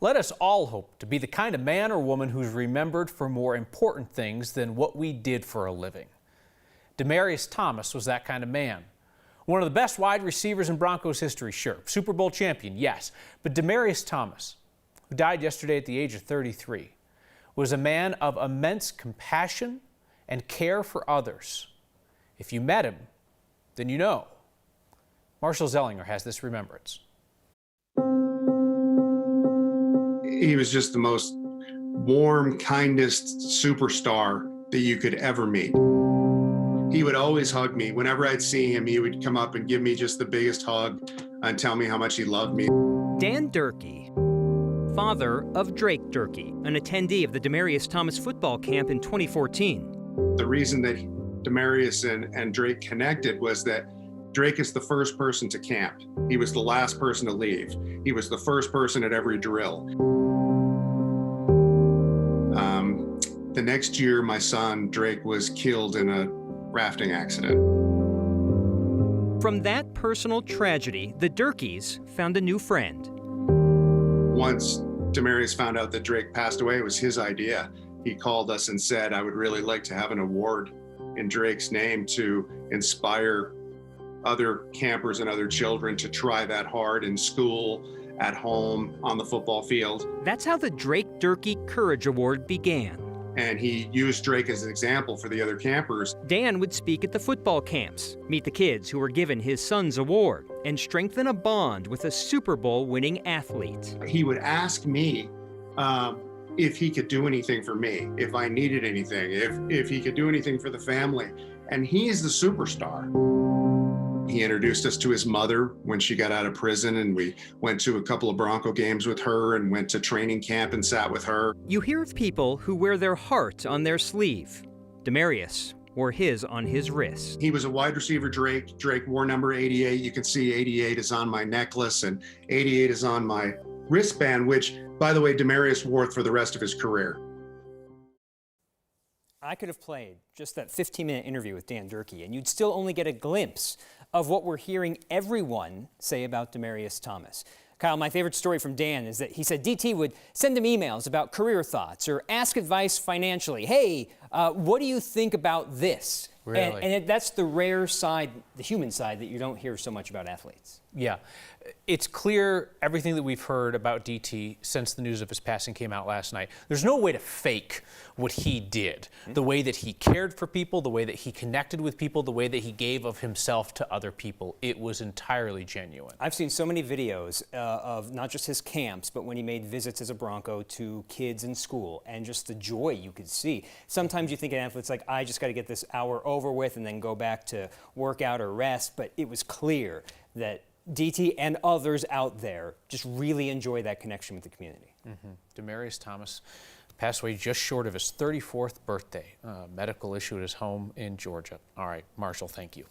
Let us all hope to be the kind of man or woman who's remembered for more important things than what we did for a living. Demaryius Thomas was that kind of man. One of the best wide receivers in Broncos history, sure. Super Bowl champion, yes. But Demaryius Thomas, who died yesterday at the age of 33, was a man of immense compassion and care for others. If you met him, then you know. Marshall Zellinger has this remembrance. He was just the most warm, kindest superstar that you could ever meet. He would always hug me. Whenever I'd see him, he would come up and give me just the biggest hug and tell me how much he loved me. Dan Durkee, father of Drake Durkee, an attendee of the Demaryius Thomas football camp in 2014. The reason that Demaryius and Drake connected was that Drake is the first person to camp. He was the last person to leave. He was the first person at every drill. The next year, my son, Drake, was killed in a rafting accident. From that personal tragedy, the Durkees found a new friend. Once Demaryius found out that Drake passed away, it was his idea. He called us and said, I would really like to have an award in Drake's name to inspire other campers and other children to try that hard in school, at home, on the football field. That's how the Drake Durkee Courage Award began. And he used Drake as an example for the other campers. Dan would speak at the football camps, meet the kids who were given his son's award, and strengthen a bond with a Super Bowl winning athlete. He would ask me if he could do anything for me, if I needed anything, if he could do anything for the family. And he's the superstar. He introduced us to his mother when she got out of prison, and we went to a couple of Bronco games with her and went to training camp and sat with her. You hear of people who wear their heart on their sleeve. Demaryius wore his on his wrist. He was a wide receiver, Drake. Drake wore number 88. You can see 88 is on my necklace and 88 is on my wristband, which, by the way, Demaryius wore for the rest of his career. I could have played just that 15-minute interview with Dan Durkee, and you'd still only get a glimpse of what we're hearing everyone say about Demaryius Thomas. Kyle, my favorite story from Dan is that he said DT would send him emails about career thoughts or ask advice financially. Hey, what do you think about this? Really? And that's the rare side, the human side, that you don't hear so much about athletes. Yeah. It's clear everything that we've heard about DT since the news of his passing came out last night. There's no way to fake what he did. The way that he cared for people, the way that he connected with people, the way that he gave of himself to other people. It was entirely genuine. I've seen so many videos of not just his camps, but when he made visits as a Bronco to kids in school, and just the joy you could see. Sometimes you think an athlete's like, I just got to get this hour over with and then go back to workout or rest, but it was clear that DT and others out there just really enjoy that connection with the community. Demaryius Thomas passed away just short of his 34th birthday. Medical issue at his home in Georgia. All right, Marshall, thank you.